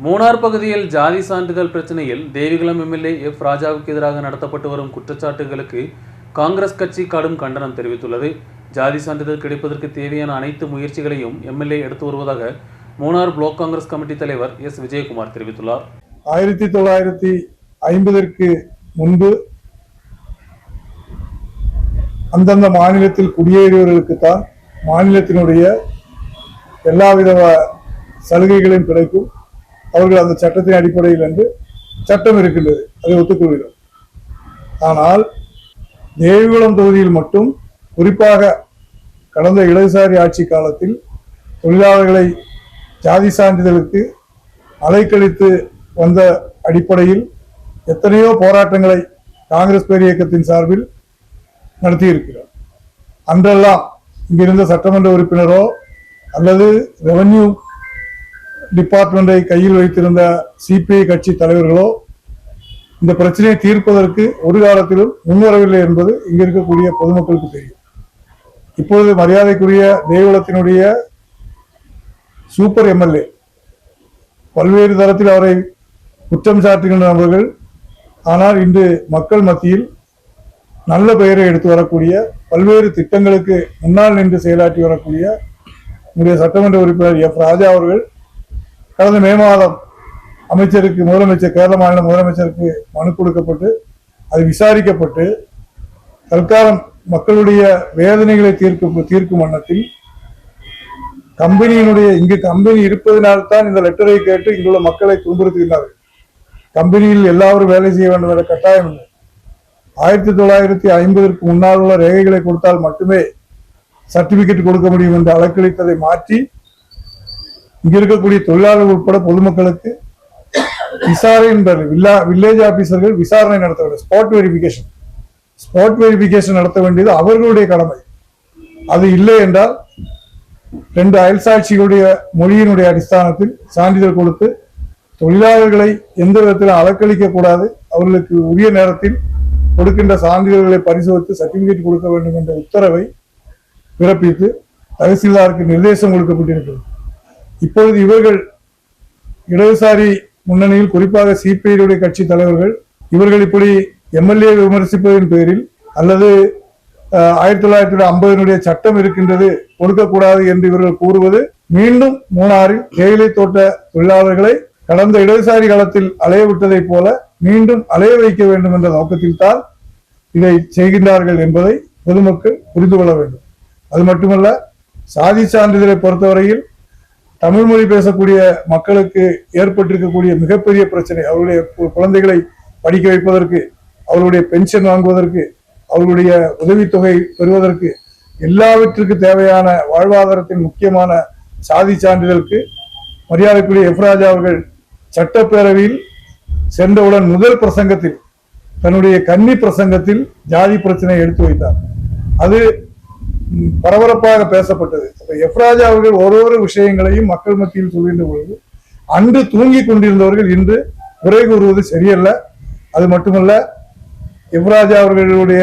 மூணார் பகுதியில் ஜாதி சான்றிதழ் பிரச்சனையில் தேவிகுளம் எம்எல்ஏ எஃப் ராஜாவுக்கு எதிராக நடத்தப்பட்டு வரும் குற்றச்சாட்டுகளுக்கு காங்கிரஸ் கட்சி கடும் கண்டனம் தெரிவித்துள்ளது. ஜாதி சான்றிதழ் கிடைப்பதற்கு தேவையான அனைத்து முயற்சிகளையும் எம்எல்ஏ எடுத்து வருவதாக மூணார் பிளாக் காங்கிரஸ் கமிட்டி தலைவர் எஸ் விஜயகுமார் தெரிவித்துள்ளார். 1950 முன்பு அந்தந்த மாநிலத்தில் குடியேறியவர்களுக்குத்தான் மாநிலத்தினுடைய எல்லாவித சலுகைகளையும் கிடைக்கும். அவர்கள் அந்த சட்டத்தின் அடிப்படையில் என்று சட்டம் இருக்கின்றது, அதை ஒத்துக்கொள்கிறோம். ஆனால் தேவிகுளம் தொகுதியில் மட்டும் குறிப்பாக கடந்த இடதுசாரி ஆட்சி காலத்தில் தொழிலாளர்களை ஜாதி சான்றிதழுக்கு அலைக்கழித்து வந்த அடிப்படையில் எத்தனையோ போராட்டங்களை காங்கிரஸ் பேர் இயக்கத்தின் சார்பில் நடத்தியிருக்கிறார். அன்றெல்லாம் இங்கிருந்த சட்டமன்ற உறுப்பினரோ அல்லது ரெவன்யூ டிபார்ட்மெண்டை கையில் வைத்திருந்த சிபிஐ கட்சி தலைவர்களோ இந்த பிரச்சனையை தீர்ப்பதற்கு ஒரு காலத்திலும் முன்வரவில்லை என்பது இங்க இருக்கக்கூடிய பொதுமக்களுக்கு தெரியும். இப்பொழுது மரியாதைக்குரிய தேவகுளத்தினுடைய சூப்பர் எம்எல்ஏ பல்வேறு தரத்தில் அவரை குற்றம் சாட்டுகின்ற நபர்கள், ஆனால் இன்று மக்கள் மத்தியில் நல்ல பெயரை எடுத்து வரக்கூடிய பல்வேறு திட்டங்களுக்கு முன்னால் நின்று செயலாற்றி வரக்கூடிய நம்முடைய சட்டமன்ற உறுப்பினர் எஃப் ராஜா அவர்கள் கடந்த மே மாதம் முதலமைச்சர் கேரள மாநில முதலமைச்சருக்கு மனு கொடுக்கப்பட்டு அது விசாரிக்கப்பட்டு தற்காலம் மக்களுடைய வேதனைகளை தீர்க்கும் வண்ணத்தில் இங்கு கம்பெனி இருப்பதனால்தான் இந்த லெட்டரை கேட்டு இங்குள்ள மக்களை துன்புறுத்துகிறார்கள். கம்பெனியில் எல்லாரும் வேலை செய்ய வேண்டும் என்ற கட்டாயம் இல்லை. 1950 முன்னால் உள்ள ரேகைகளை கொடுத்தால் மட்டுமே சர்டிபிகேட் கொடுக்க முடியும் என்று அலக்களித்ததை மாற்றி இங்க இருக்கக்கூடிய தொழிலாளர்கள் உட்பட பொதுமக்களுக்கு விசாரணை வில்லேஜ் ஆபீசர்கள் விசாரணை நடத்த வேண்டும். ஸ்பாட் வெரிபிகேஷன் நடத்த வேண்டியது அவர்களுடைய கடமை. அது இல்லை என்றால் 2 அயல்சாட்சிகளுடைய மொழியினுடைய அடிஸ்தானத்தில் சான்றிதழ் கொடுத்து தொழிலாளர்களை எந்த விதத்திலும் அலக்களிக்க கூடாது, அவர்களுக்கு உரிய நேரத்தில் கொடுக்கின்ற சான்றிதழ்களை பரிசோதித்து சர்டிபிகேட் கொடுக்க வேண்டும் என்ற உத்தரவை பிறப்பித்து தகசீல்தாருக்கு நிர்தேசம் கொடுக்கப்பட்டிருக்கிறது. இப்பொழுது இவர்கள் இடதுசாரி முன்னணியில் குறிப்பாக சிபிஐ கட்சி தலைவர்கள் இவர்கள் இப்படி எம்எல்ஏ விமர்சிப்பதன் பேரில் அல்லது 1950 சட்டம் இருக்கின்றது கொடுக்கக்கூடாது என்று இவர்கள் கூறுவது மீண்டும் மூணாறில் தேயிலை தோட்ட தொழிலாளர்களை கடந்த இடதுசாரி காலத்தில் அலைய விட்டதை போல மீண்டும் அலைய வைக்க வேண்டும் என்ற நோக்கத்தில் தான் இதை செய்கின்றார்கள் என்பதை பொதுமக்கள் புரிந்து கொள்ள வேண்டும். அது மட்டுமல்ல, சாதி சான்றிதழை பொறுத்தவரையில் தமிழ் மொழி பேசக்கூடிய மக்களுக்கு ஏற்பட்டிருக்கக்கூடிய மிகப்பெரிய பிரச்சனை, அவருடைய குழந்தைகளை படிக்க வைப்பதற்கு, அவருடைய பென்ஷன் வாங்குவதற்கு, அவருடைய உதவித்தொகை பெறுவதற்கு, எல்லாவற்றுக்கு தேவையான வாழ்வாதாரத்தின் முக்கியமான சாதி சான்றிதழுக்கு மரியாதைக்குரிய எஃப் ராஜா அவர்கள் சட்டப்பேரவையில் சென்றவுடன் முதல் பிரசங்கத்தில் தன்னுடைய கன்னி பிரசங்கத்தில் ஜாதி பிரச்சனை எடுத்து வைத்தார். அது பரபரப்பாக பேசப்பட்டது. எஃப் ராஜா அவர்கள் ஒரு விஷயங்களையும் மக்கள் மத்தியில் சொல்கின்ற பொழுது அன்று தூங்கி கொண்டிருந்தவர்கள் இன்று குறை கூறுவது சரியல்ல. அது மட்டுமல்ல, எஃப் ராஜா அவர்களுடைய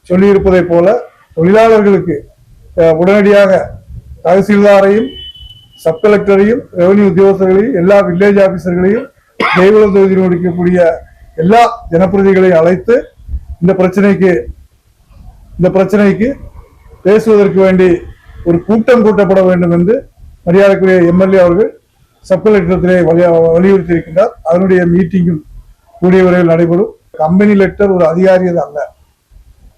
சொல்லியிருப்பதை போல தொழிலாளர்களுக்கு உடனடியாக தகசீல்தாரையும் சப் கலெக்டரையும் ரெவன்யூ உத்தியோகஸ்தர்களையும் எல்லா வில்லேஜ் ஆபீசர்களையும் தேவகுளம் தொகுதியில் இருக்கக்கூடிய எல்லா ஜனப்பிரதிகளையும் அழைத்து இந்த பிரச்சனைக்கு பேசுவதற்கு வேண்டி ஒரு கூட்டம் கூட்டப்பட வேண்டும் என்று மரியாதைக்குரிய எம்எல்ஏ அவர்கள் சப் கலெக்டரத்திலே வலியுறுத்தி இருக்கின்றார். அதனுடைய மீட்டிங்கும் கூடிய விரைவில் நடைபெறும். கம்பெனி லெட்டர் ஒரு அதிகாரியது அல்ல.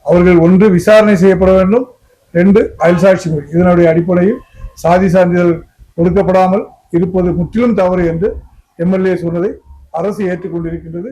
அவர்கள் 1 விசாரணை செய்யப்பட வேண்டும், 2 அயல்சாட்சி மொழி. இதனுடைய அடிப்படையில் சாதி சான்றிதழ் கொடுக்கப்படாமல் இருப்பது முற்றிலும் தவறு என்று எம்எல்ஏ சொன்னதை அரசு ஏற்றுக்கொண்டிருக்கின்றது.